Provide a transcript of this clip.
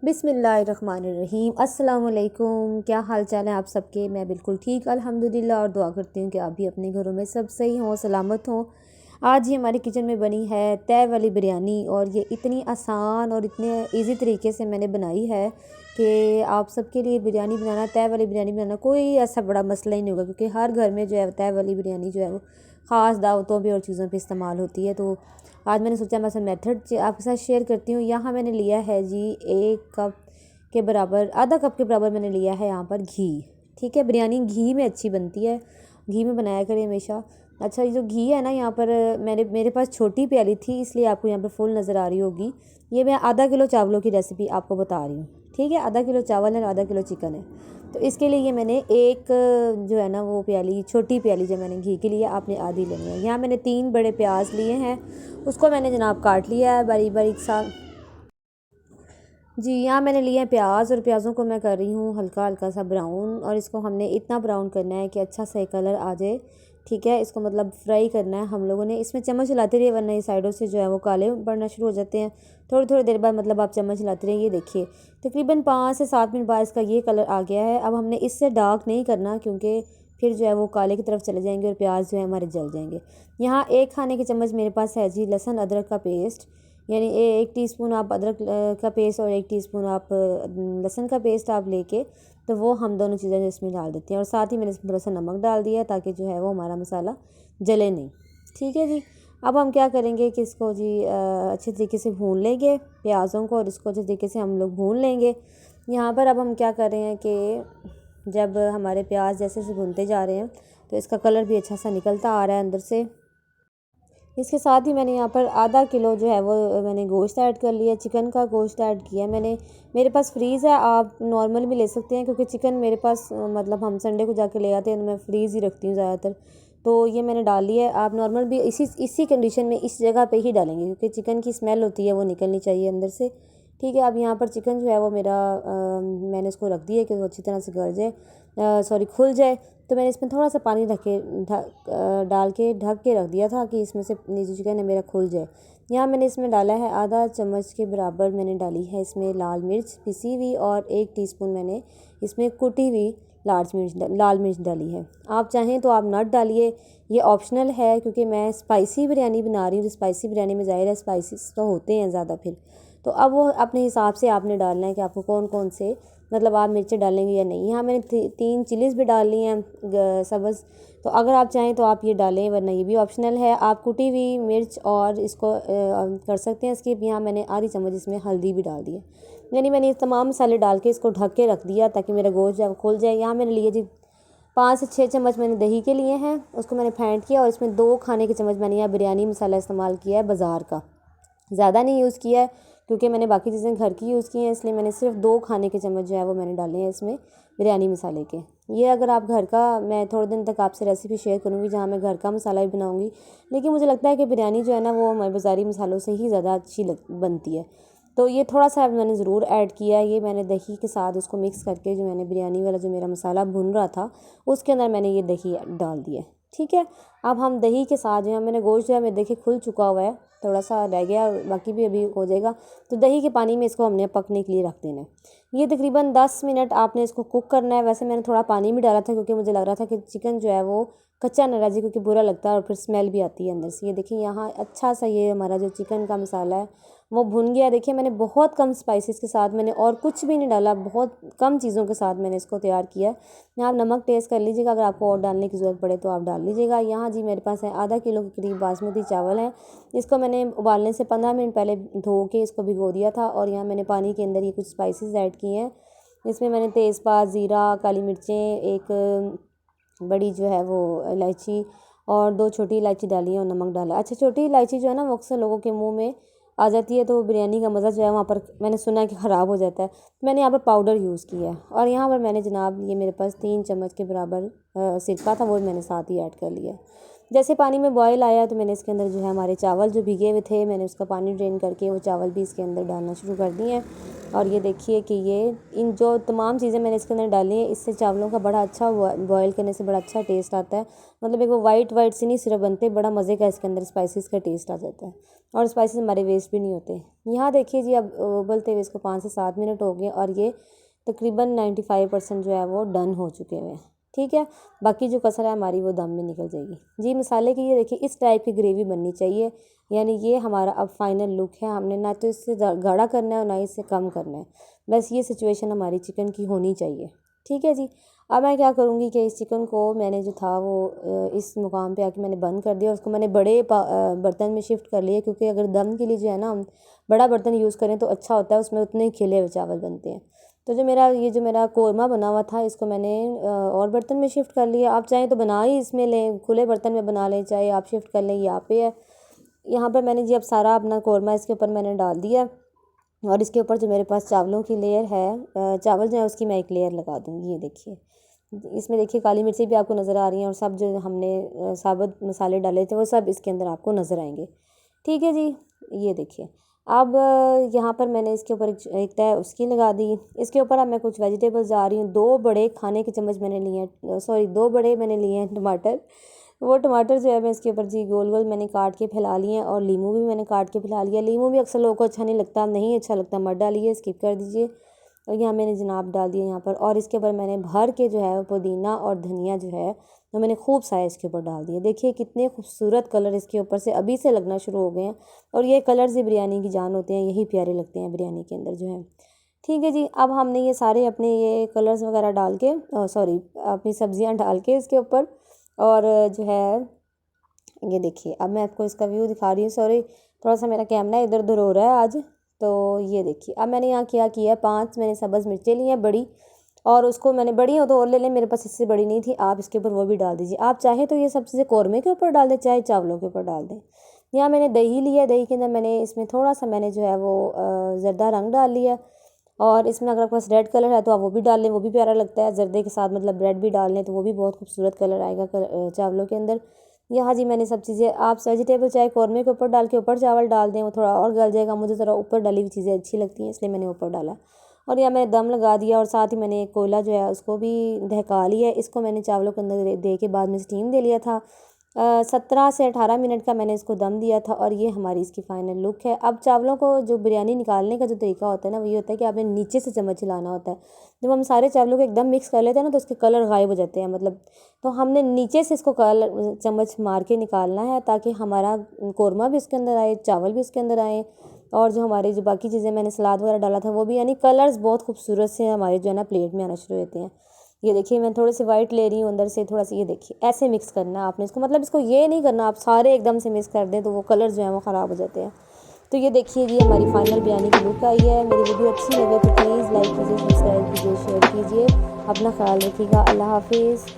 बिस्मिल्लाहिर्रहमानिर्रहीम। अस्सलाम वालेकुम। क्या हाल चाल है आप सबके? मैं बिल्कुल ठीक अल्हम्दुलिल्लाह और दुआ करती हूँ कि आप भी अपने घरों में सब सही हों, सलामत हों। आज ही हमारी किचन में बनी है तय वाली बिरयानी और ये इतनी आसान और इतने इजी तरीके से मैंने बनाई है कि आप सबके लिए बिरयानी बनाना, तय वाली बिरयानी बनाना कोई ऐसा बड़ा मसला ही नहीं होगा, क्योंकि हर घर में जो है तय वाली बिरयानी जो है वो ख़ास दावतों पे और चीज़ों पे इस्तेमाल होती है। तो आज मैंने सोचा मैं सब मेथड आपके साथ शेयर करती हूँ। यहाँ मैंने लिया है जी 1 कप के बराबर, आधा कप के बराबर मैंने लिया है यहाँ पर घी। ठीक है, बिरयानी घी में अच्छी बनती है, घी में बनाया करें हमेशा। अच्छा, ये जो घी है ना, यहाँ पर मेरे पास छोटी प्याली थी, इसलिए आपको यहाँ पर फुल नज़र आ रही होगी। ये मैं आधा किलो चावलों की रेसिपी आपको बता रही हूँ। ठीक है, आधा किलो चावल है और आधा किलो चिकन है। तो इसके लिए ये मैंने एक जो है ना वो प्याली, छोटी प्याली जो मैंने घी के लिए, आपने आधी लेनी है। यहाँ मैंने 3 बड़े प्याज लिए हैं, उसको मैंने जनाब काट लिया है बारीक बारीक सा। जी, यहाँ मैंने लिए हैं प्याज और प्याज़ों को मैं कर रही हूँ हल्का हल्का सा ब्राउन, और इसको हमने इतना ब्राउन करना है कि अच्छा सा कलर आ जाए। ठीक है, इसको मतलब फ्राई करना है हम लोगों ने। इसमें चम्मच हिलाते रहिए, वरना ये साइडों से जो है वो काले पड़ना शुरू हो जाते हैं। थोड़ी थोड़ी देर बाद मतलब आप चम्मच हिलाते रहिए। ये देखिए तकरीबन 5 से 7 मिनट बाद इसका ये कलर आ गया है। अब हमने इससे डार्क नहीं करना, क्योंकि फिर जो है वो काले की तरफ चले जाएंगे और प्याज जो है हमारे जल जाएंगे। यहाँ 1 खाने के चम्मच मेरे पास है जी लहसुन अदरक का पेस्ट, यानी 1 टीस्पून आप अदरक का पेस्ट और 1 टीस्पून आप लहसुन का पेस्ट आप लेके, तो वो हम दोनों चीज़ें इसमें डाल देते हैं। और साथ ही मैंने इसमें थोड़ा सा नमक डाल दिया ताकि जो है वो हमारा मसाला जले नहीं। ठीक है जी, अब हम क्या करेंगे कि इसको जी अच्छे तरीके से भून लेंगे प्याज़ों को, और इसको अच्छे तरीके से हम लोग भून लेंगे। यहाँ पर अब हम क्या कर रहे हैं कि जब हमारे प्याज जैसे से भूनते जा रहे हैं तो इसका कलर भी अच्छा सा निकलता आ रहा है अंदर से। इसके साथ ही मैंने यहाँ पर आधा किलो जो है वो मैंने गोश्त ऐड कर लिया, चिकन का गोश्त ऐड किया मैंने। मेरे पास फ्रीज़ है, आप नॉर्मल भी ले सकते हैं, क्योंकि चिकन मेरे पास मतलब हम संडे को जाके ले आते हैं तो मैं फ्रीज़ ही रखती हूँ ज़्यादातर। तो ये मैंने डाल लिया है। आप नॉर्मल भी इसी कंडीशन में इस जगह पे ही डालेंगे, क्योंकि चिकन की स्मेल होती है वो निकलनी चाहिए अंदर से। ठीक है, अब यहाँ पर चिकन जो है वो मेरा मैंने इसको रख दिया कि वो अच्छी तरह से गल जाए, सॉरी खुल जाए। तो मैंने इसमें थोड़ा सा पानी डाल के ढक के रख दिया था कि इसमें से जो चिकन है मेरा खुल जाए। यहाँ मैंने इसमें डाला है आधा चम्मच के बराबर, मैंने डाली है इसमें लाल मिर्च पिसी हुई, और 1 टीस्पून मैंने इसमें कुटी हुई लाल मिर्च डाली है। आप चाहें तो आप नट डालिए, ये ऑप्शनल है, क्योंकि मैं स्पाइसी बिरयानी बना रही हूँ। तो स्पाइसी बिरयानी में ज़ाहिर है स्पाइसेस तो होते हैं ज़्यादा। फिर तो अब वो अपने हिसाब से आपने डालना है कि आपको कौन कौन से मतलब आप मिर्चें डालेंगे या नहीं। यहाँ मैंने 3 चिलीज़ भी डाल ली हैं सब्ज़, तो अगर आप चाहें तो आप ये डालें, वरना ये भी ऑप्शनल है। आप कुटी हुई मिर्च और इसको कर सकते हैं स्किप। यहाँ मैंने आधी चम्मच इसमें हल्दी भी डाल दी है। यानी मैंने ये तमाम मसाले डाल के इसको ढक के रख दिया ताकि मेरा गोश्त जब खुल जाए। यहाँ मैंने लिए जी 5 से 6 चम्मच मैंने दही के लिए हैं, उसको मैंने फेंट किया, और इसमें 2 खाने के चम्मच मैंने यहाँ बिरयानी मसाला इस्तेमाल किया है बाज़ार का, ज़्यादा नहीं यूज़ किया है, क्योंकि मैंने बाकी चीज़ें घर की यूज़ की हैं, इसलिए मैंने सिर्फ 2 खाने के चम्मच जो है वो मैंने डाले हैं इसमें बिरयानी मसाले के। ये अगर आप घर का, मैं थोड़े दिन तक आपसे रेसिपी शेयर करूँगी जहाँ मैं घर का मसाला भी बनाऊँगी, लेकिन मुझे लगता है कि बिरयानी जो है ना वो हमारे बाज़ारी मसालों से ही ज़्यादा अच्छी बनती है। तो ये थोड़ा सा मैंने ज़रूर ऐड किया है। ये मैंने दही के साथ उसको मिक्स करके, जो मैंने बिरयानी वाला जो मेरा मसाला भुन रहा था उसके अंदर मैंने ये दही डाल दिया। ठीक है, अब हम दही के साथ जो है, मैंने गोश्त जो है मैं देखिए खुल चुका हुआ है, थोड़ा सा रह गया, बाकी भी अभी हो जाएगा। तो दही के पानी में इसको हमने पकने के लिए रख देना है। ये तकरीबन 10 मिनट आपने इसको कुक करना है। वैसे मैंने थोड़ा पानी भी डाला था, क्योंकि मुझे लग रहा था कि चिकन जो है वो कच्चा न रह जाए, क्योंकि बुरा लगता है और फिर स्मेल भी आती है अंदर से। ये देखिए यहाँ अच्छा सा ये हमारा जो चिकन का मसाला है वो भुन गया। देखिए मैंने बहुत कम स्पाइसेस के साथ, मैंने और कुछ भी नहीं डाला, बहुत कम चीज़ों के साथ मैंने इसको तैयार किया। यहाँ आप नमक टेस्ट कर लीजिएगा, अगर आपको और डालने की ज़रूरत पड़े तो आप डाल लीजिएगा। यहाँ जी मेरे पास है आधा किलो के करीब बासमती चावल है। इसको मैंने उबालने से 15 मिनट पहले धो के इसको भिगो दिया था, और यहाँ मैंने पानी के अंदर ये कुछ स्पाइसेस ऐड किए हैं। इसमें मैंने तेज़पात, ज़ीरा, काली मिर्चें, एक बड़ी जो है वो इलायची और 2 छोटी इलायची डाली है, और नमक डाला। अच्छा, छोटी इलायची जो है ना वो अक्सर लोगों के मुंह में आ जाती है, तो बिरयानी का मज़ा जो है वहाँ पर मैंने सुना है कि ख़राब हो जाता है। मैंने यहाँ पर पाउडर यूज़ किया है, और यहाँ पर मैंने जनाब ये मेरे पास 3 चम्मच के बराबर सिरका था, वो मैंने साथ ही ऐड कर लिया। जैसे पानी में बॉयल आया तो मैंने इसके अंदर जो है हमारे चावल जो भीगे हुए थे, मैंने उसका पानी ड्रेन करके वो चावल भी इसके अंदर डालना शुरू कर दिए हैं। और ये देखिए कि ये इन जो तमाम चीज़ें मैंने इसके अंदर डाली हैं, इससे चावलों का बड़ा अच्छा बॉयल करने से बड़ा अच्छा टेस्ट आता है। मतलब एक वो वाइट वाइट से नहीं सिर्फ बनते, बड़ा मज़े का इसके अंदर स्पाइसेस का टेस्ट आ जाता है और स्पाइसेस हमारे वेस्ट भी नहीं होते। यहाँ देखिए जी, अब उबलते हुए इसको 5 से 7 मिनट हो गए और ये तकरीबन 95% जो है वो डन हो चुके हुए हैं। ठीक है, बाकी जो कसर है हमारी वो दम में निकल जाएगी जी। मसाले की ये देखिए इस टाइप की ग्रेवी बननी चाहिए, यानी ये हमारा अब फाइनल लुक है। हमने ना तो इससे गाढ़ा करना है और ना इससे कम करना है, बस ये सिचुएशन हमारी चिकन की होनी चाहिए। ठीक है जी, अब मैं क्या करूँगी कि इस चिकन को मैंने जो था वो इस मुकाम पे आके मैंने बंद कर दिया, उसको मैंने बड़े बर्तन में शिफ्ट कर लिया, क्योंकि अगर दम के लिए जो है ना हम बड़ा बर्तन यूज़ करें तो अच्छा होता है, उसमें उतने ही खिले हुए चावल बनते हैं। तो जो मेरा कोरमा बना हुआ था इसको मैंने और बर्तन में शिफ्ट कर लिया। आप चाहें तो बना ही इसमें लें, खुले बर्तन में बना लें, चाहे आप शिफ्ट कर लें, यहाँ पे है। यहाँ पर मैंने जी अब सारा अपना कोरमा इसके ऊपर मैंने डाल दिया और इसके ऊपर जो मेरे पास चावलों की लेयर है, चावल जो है उसकी मैं एक लेयर लगा दूँगी। ये देखिए, इसमें देखिए काली मिर्ची भी आपको नज़र आ रही हैं और सब जो हमने साबुत मसाले डाले थे वो सब इसके अंदर आपको नज़र आएंगे। ठीक है जी, ये देखिए अब यहाँ पर मैंने इसके ऊपर एक तय उसकी लगा दी। इसके ऊपर अब मैं कुछ वेजिटेबल्स जा रही हूँ। 2 बड़े खाने के चम्मच मैंने लिए हैं, सॉरी 2 बड़े मैंने लिए हैं टमाटर। वो टमाटर जो है मैं इसके ऊपर जी गोल गोल मैंने काट के फैला लिए हैं और लीमू भी मैंने काट के फैला लिया। लीमू भी अक्सर लोगों को अच्छा नहीं लगता, नहीं अच्छा लगता मत डालिए, स्किप कर दीजिए। और यहाँ मैंने जनाब डाल दिया यहाँ पर, और इसके ऊपर मैंने भर के जो है पुदीना और धनिया जो है तो मैंने खूब सारा इसके ऊपर डाल दिया। देखिए कितने खूबसूरत कलर इसके ऊपर से अभी से लगना शुरू हो गए हैं, और ये कलर्स ही बिरयानी की जान होते हैं, यही प्यारे लगते हैं बिरयानी के अंदर जो है। ठीक है जी, अब हमने ये सारे अपने ये कलर्स वगैरह डाल के, सॉरी अपनी सब्जियां डाल के इसके ऊपर, और जो है ये देखिए अब मैं आपको इसका व्यू दिखा रही हूँ। सॉरी थोड़ा सा मेरा कैमरा इधर उधर हो रहा है आज। तो ये देखिए अब मैंने यहाँ क्या किया, 5 मैंने सब्ज़ मिर्चें ली हैं बड़ी, और उसको मैंने बड़ी हो तो और ले लें, मेरे पास इससे बड़ी नहीं थी। आप इसके ऊपर वो भी डाल दीजिए। आप चाहें तो ये सब चीज़ें कौरमे के ऊपर डाल दें, चाहे चावलों के ऊपर डाल दें। यहाँ मैंने दही लिया, दही के अंदर मैंने इसमें थोड़ा सा मैंने जो है वो ज़रदा रंग डाल लिया, और इसमें अगर आपके पास रेड कलर है तो आप वो भी डाल लें, वो भी प्यारा लगता है। जर्दे के साथ मतलब ब्रेड भी डाल लें तो वो भी बहुत खूबसूरत कलर आएगा चावलों के अंदर। यहाँ जी मैंने सब चीज़ें, आप वेजिटेबल चाहे कौरमे के ऊपर डाल के ऊपर चावल डाल दें, वो थोड़ा और गल जाएगा। मुझे ज़रा ऊपर डाली हुई चीज़ें अच्छी लगती हैं, इसलिए मैंने ऊपर डाला। और यहाँ मैंने दम लगा दिया, और साथ ही मैंने एक कोयला जो है उसको भी दहका लिया। इसको मैंने चावलों के अंदर दे के बाद में स्टीम दे लिया था। 17 से 18 मिनट का मैंने इसको दम दिया था, और ये हमारी इसकी फ़ाइनल लुक है। अब चावलों को जो बिरयानी निकालने का जो तरीका होता है ना, वो ये होता है कि आपने नीचे से चम्मच हिलाना होता है। जब हम सारे चावलों को एकदम मिक्स कर लेते हैं ना तो उसके कलर गायब हो जाते हैं, मतलब तो हमने नीचे से इसको कलर चम्मच मार के निकालना है, ताकि हमारा कौरमा भी इसके अंदर आए, चावल भी इसके अंदर आए, और जो हमारी जो बाकी चीज़ें मैंने सलाद वगैरह डाला था वो भी, यानी कलर्स बहुत खूबसूरत से हमारे जो है ना प्लेट में आना शुरू होते हैं। ये देखिए मैं थोड़े से वाइट ले रही हूँ अंदर से थोड़ा सा, ये देखिए ऐसे मिक्स करना है आपने इसको, मतलब इसको ये नहीं करना आप सारे एकदम से मिक्स कर दें तो वो कलर जो है वो ख़राब हो जाते हैं। तो ये देखिए जी हमारी फाइनल बिरयानी की लुक आई है। मेरी वीडियो अच्छी लगे तो प्लीज़ लाइक कीजिए, सब्सक्राइब कीजिए, शेयर कीजिए। अपना ख्याल रखिएगा। अल्लाह हाफिज़।